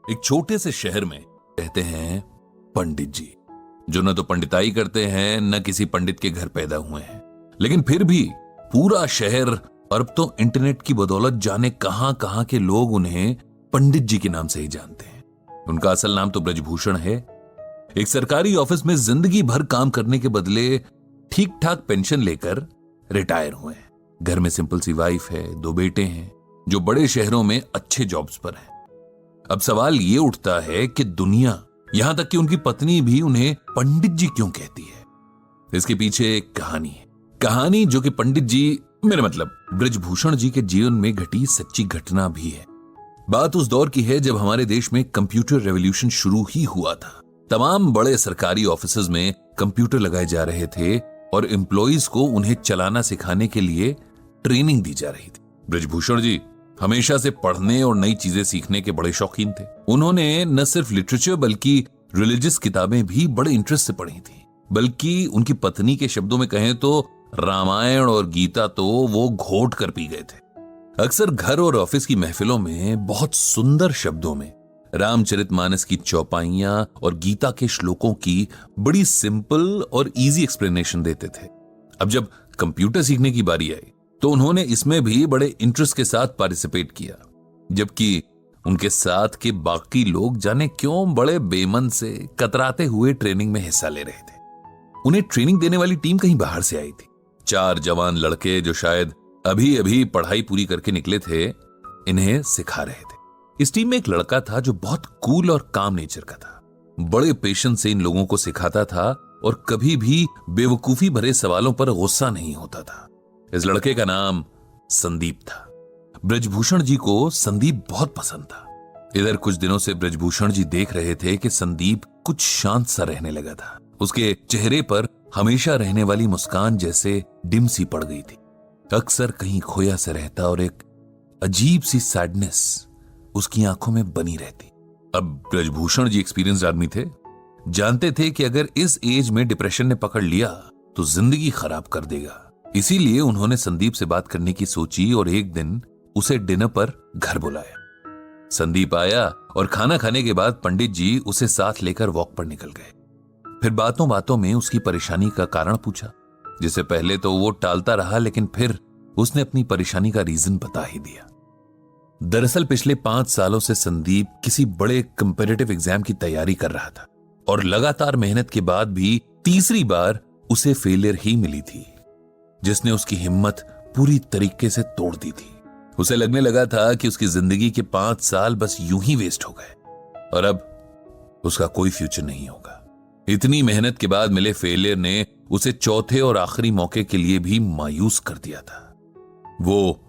एक छोटे से शहर में रहते हैं पंडित जी, जो न तो पंडिताई करते हैं न किसी पंडित के घर पैदा हुए हैं, लेकिन फिर भी पूरा शहर और अब तो इंटरनेट की बदौलत जाने कहां कहां के लोग उन्हें पंडित जी के नाम से ही जानते हैं। उनका असल नाम तो ब्रजभूषण है। एक सरकारी ऑफिस में जिंदगी भर काम करने के बदले ठीक ठाक पेंशन लेकर रिटायर हुए हैं। घर में सिंपल सी वाइफ है, 2 बेटे हैं जो बड़े शहरों में अच्छे जॉब्स पर हैं। अब सवाल ये उठता है कि दुनिया, यहां तक कि उनकी पत्नी भी उन्हें पंडित जी क्यों कहती है। इसके पीछे एक कहानी है, कहानी जो कि पंडित जी, मेरा मतलब ब्रजभूषण जी के जीवन में घटी सच्ची घटना भी है। बात उस दौर की है जब हमारे देश में कंप्यूटर रेवोल्यूशन शुरू ही हुआ था। तमाम बड़े सरकारी ऑफिसेज में कंप्यूटर लगाए जा रहे थे और एम्प्लॉइज को उन्हें चलाना सिखाने के लिए ट्रेनिंग दी जा रही थी। ब्रजभूषण जी हमेशा से पढ़ने और नई चीजें सीखने के बड़े शौकीन थे। उन्होंने न सिर्फ लिटरेचर बल्कि रिलीजियस किताबें भी बड़े इंटरेस्ट से पढ़ी थी। बल्कि उनकी पत्नी के शब्दों में कहें तो रामायण और गीता तो वो घोट कर पी गए थे। अक्सर घर और ऑफिस की महफिलों में बहुत सुंदर शब्दों में रामचरितमानस की चौपाइयां और गीता के श्लोकों की बड़ी सिंपल और इजी एक्सप्लेनेशन देते थे। अब जब कंप्यूटर सीखने की बारी आई तो उन्होंने इसमें भी बड़े इंटरेस्ट के साथ पार्टिसिपेट किया, जबकि उनके साथ के बाकी लोग जाने क्यों बड़े बेमन से कतराते हुए ट्रेनिंग में हिस्सा ले रहे थे। उन्हें ट्रेनिंग देने वाली टीम कहीं बाहर से आई थी। 4 जवान लड़के जो शायद अभी अभी पढ़ाई पूरी करके निकले थे, इन्हें सिखा रहे थे। इस टीम में एक लड़का था जो बहुत कूल और काम नेचर का था। बड़े पेशेंस से इन लोगों को सिखाता था और कभी भी बेवकूफी भरे सवालों पर गुस्सा नहीं होता था। इस लड़के का नाम संदीप था। ब्रजभूषण जी को संदीप बहुत पसंद था। इधर कुछ दिनों से ब्रजभूषण जी देख रहे थे कि संदीप कुछ शांत सा रहने लगा था। उसके चेहरे पर हमेशा रहने वाली मुस्कान जैसे डिम सी पड़ गई थी। अक्सर कहीं खोया सा रहता और एक अजीब सी सैडनेस उसकी आंखों में बनी रहती। अब ब्रजभूषण जी एक्सपीरियंस्ड आदमी थे, जानते थे कि अगर इस एज में डिप्रेशन ने पकड़ लिया तो जिंदगी खराब कर देगा। इसीलिए उन्होंने संदीप से बात करने की सोची और एक दिन उसे डिनर पर घर बुलाया। संदीप आया और खाना खाने के बाद पंडित जी उसे साथ लेकर वॉक पर निकल गए। फिर बातों बातों में उसकी परेशानी का कारण पूछा, जिसे पहले तो वो टालता रहा, लेकिन फिर उसने अपनी परेशानी का रीजन बता ही दिया। दरअसल पिछले 5 सालों से संदीप किसी बड़े कंपेटिटिव एग्जाम की तैयारी कर रहा था और लगातार मेहनत के बाद भी तीसरी बार उसे फेलियर ही मिली थी, जिसने उसकी हिम्मत पूरी तरीके से तोड़ दी थी। उसे लगने लगा था कि उसकी जिंदगी के 5 साल बस यूं ही वेस्ट हो गए और अब उसका कोई फ्यूचर नहीं होगा। इतनी मेहनत के बाद मिले फेलियर ने उसे चौथे और आखिरी मौके के लिए भी मायूस कर दिया था। वो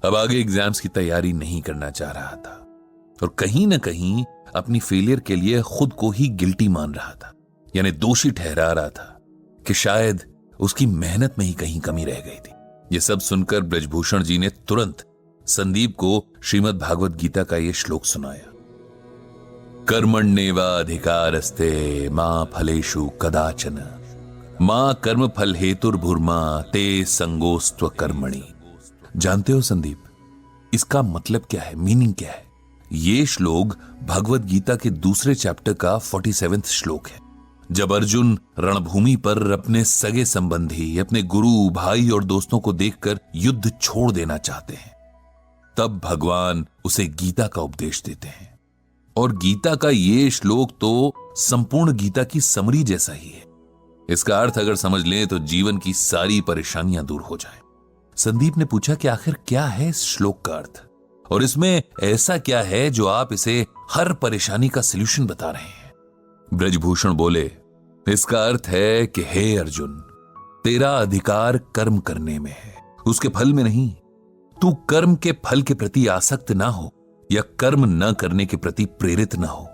अब आगे एग्जाम्स की तैयारी नहीं करना चाह रहा था और कहीं ना कहीं अपनी फेलियर के लिए खुद को ही गिल्टी मान रहा था, यानी दोषी ठहरा रहा था कि शायद उसकी मेहनत में ही कहीं कमी रह गई थी। यह सब सुनकर ब्रजभूषण जी ने तुरंत संदीप को श्रीमद् भागवत गीता का यह श्लोक सुनाया। कर्मण्येवाधिकारस्ते मां फलेषु कदाचन मां कर्म फल हेतुर्भुर्मा ते संगोस्त्व कर्मणि। जानते हो संदीप, इसका मतलब क्या है, मीनिंग क्या है? ये श्लोक भगवत गीता के दूसरे चैप्टर का 47वां श्लोक है। जब अर्जुन रणभूमि पर अपने सगे संबंधी, अपने गुरु, भाई और दोस्तों को देखकर युद्ध छोड़ देना चाहते हैं, तब भगवान उसे गीता का उपदेश देते हैं। और गीता का ये श्लोक तो संपूर्ण गीता की समरी जैसा ही है। इसका अर्थ अगर समझ लें तो जीवन की सारी परेशानियां दूर हो जाएं। संदीप ने पूछा कि आखिर क्या है इस श्लोक का अर्थ और इसमें ऐसा क्या है जो आप इसे हर परेशानी का सलूशन बता रहे हैं? ब्रजभूषण बोले, इसका अर्थ है कि हे अर्जुन, तेरा अधिकार कर्म करने में है, उसके फल में नहीं। तू कर्म के फल के प्रति आसक्त ना हो या कर्म न करने के प्रति प्रेरित ना हो।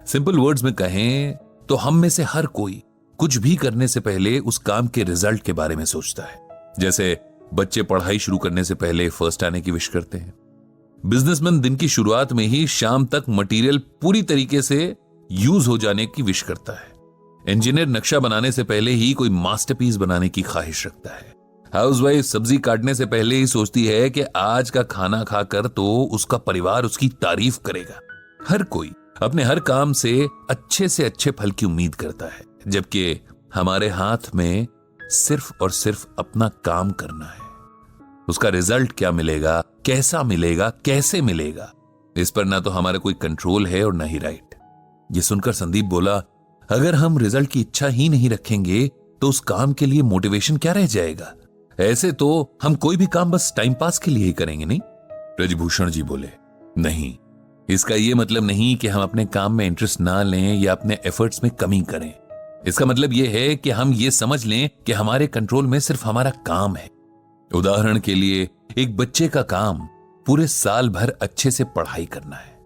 सिंपल वर्ड्स में कहें तो हम में से हर कोई कुछ भी करने से पहले उस काम के रिजल्ट के बारे में सोचता है। जैसे बच्चे पढ़ाई शुरू करने से पहले फर्स्ट आने की विश करते हैं। बिजनेसमैन दिन की शुरुआत में ही शाम तक मटेरियल पूरी तरीके से यूज हो जाने की विश करता है। इंजीनियर नक्शा बनाने से पहले ही कोई मास्टरपीस बनाने की ख्वाहिश रखता है। हाउसवाइफ सब्जी काटने से पहले ही सोचती है कि आज का खाना खाकर तो उसका परिवार उसकी तारीफ करेगा। हर कोई अपने हर काम से अच्छे फल की उम्मीद करता है, जबकि हमारे हाथ में सिर्फ और सिर्फ अपना काम करना है। उसका रिजल्ट क्या मिलेगा, कैसा मिलेगा, कैसे मिलेगा, इस पर ना तो हमारा कोई कंट्रोल है और ना ही राइट। ये सुनकर संदीप बोला, अगर हम रिजल्ट की इच्छा ही नहीं रखेंगे तो उस काम के लिए मोटिवेशन क्या रह जाएगा? ऐसे तो हम कोई भी काम बस टाइम पास के लिए ही करेंगे, नहीं? ब्रजभूषण जी बोले, नहीं, इसका यह मतलब नहीं कि हम अपने काम में इंटरेस्ट ना लें या अपने एफर्ट्स में कमी करें। इसका मतलब यह है कि हम ये समझ लें कि हमारे कंट्रोल में सिर्फ हमारा काम है। उदाहरण के लिए, एक बच्चे का काम पूरे साल भर अच्छे से पढ़ाई करना है,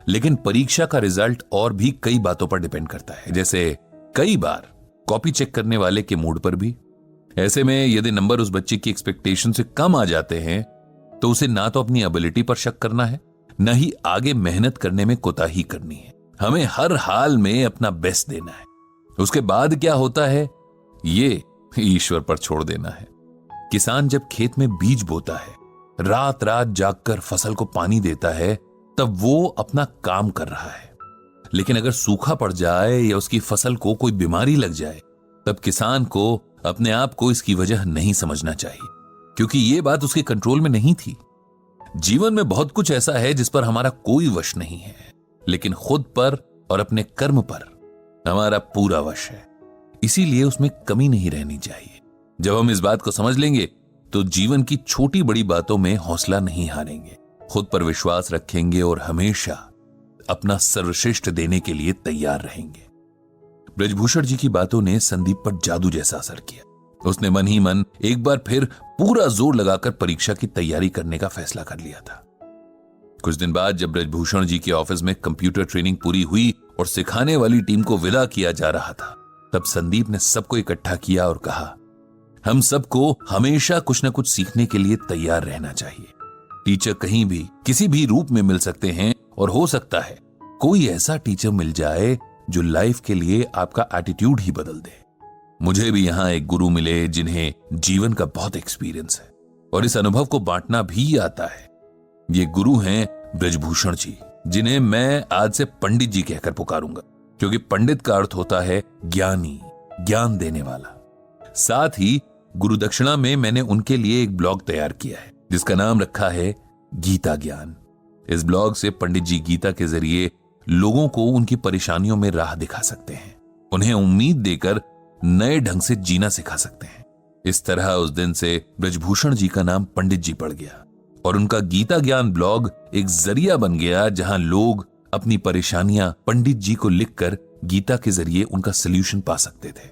लेकिन परीक्षा का रिजल्ट और भी कई बातों पर डिपेंड करता है, जैसे कई बार कॉपी चेक करने वाले के मूड पर भी। ऐसे में यदि नंबर उस बच्चे की एक्सपेक्टेशन से कम आ जाते हैं तो उसे ना तो अपनी एबिलिटी पर शक करना है, न ही आगे मेहनत करने में कोताही करनी है। हमें हर हाल में अपना बेस्ट देना है। उसके बाद क्या होता है ये ईश्वर पर छोड़ देना है। किसान जब खेत में बीज बोता है, रात रात जागकर फसल को पानी देता है, तब वो अपना काम कर रहा है। लेकिन अगर सूखा पड़ जाए या उसकी फसल को कोई बीमारी लग जाए, तब किसान को अपने आप को इसकी वजह नहीं समझना चाहिए, क्योंकि ये बात उसके कंट्रोल में नहीं थी। जीवन में बहुत कुछ ऐसा है जिस पर हमारा कोई वश नहीं है, लेकिन खुद पर और अपने कर्म पर हमारा पूरा वश है। इसीलिए उसमें कमी नहीं रहनी चाहिए। जब हम इस बात को समझ लेंगे तो जीवन की छोटी बड़ी बातों में हौसला नहीं हारेंगे, खुद पर विश्वास रखेंगे और हमेशा अपना सर्वश्रेष्ठ देने के लिए तैयार रहेंगे। ब्रजभूषण जी की बातों ने संदीप पर जादू जैसा असर किया। उसने मन ही मन एक बार फिर पूरा जोर लगाकर परीक्षा की तैयारी करने का फैसला कर लिया था। कुछ दिन बाद जब ब्रजभूषण जी के ऑफिस में कंप्यूटर ट्रेनिंग पूरी हुई और सिखाने वाली टीम को विदा किया जा रहा था, तब संदीप ने सबको इकट्ठा किया और कहा, हम सबको हमेशा कुछ न कुछ सीखने के लिए तैयार रहना चाहिए। टीचर कहीं भी किसी भी रूप में मिल सकते हैं और हो सकता है कोई ऐसा टीचर मिल जाए जो लाइफ के लिए आपका एटीट्यूड ही बदल दे। मुझे भी यहां एक गुरु मिले जिन्हें जीवन का बहुत एक्सपीरियंस है और इस अनुभव को बांटना भी आता है। ये गुरु हैं ब्रजभूषण जी, जिन्हें मैं आज से पंडित जी कहकर पुकारूंगा, क्योंकि पंडित का अर्थ होता है ज्ञानी, ज्ञान देने वाला। साथ ही गुरु दक्षिणा में मैंने उनके लिए एक ब्लॉग तैयार किया है जिसका नाम रखा है गीता ज्ञान। इस ब्लॉग से पंडित जी गीता के जरिए लोगों को उनकी परेशानियों में राह दिखा सकते हैं, उन्हें उम्मीद देकर नए ढंग से जीना सिखा सकते हैं। इस तरह उस दिन से ब्रजभूषण जी का नाम पंडित जी पड़ गया और उनका गीता ज्ञान ब्लॉग एक जरिया बन गया जहां लोग अपनी परेशानियां पंडित जी को लिखकर गीता के जरिए उनका सलूशन पा सकते थे।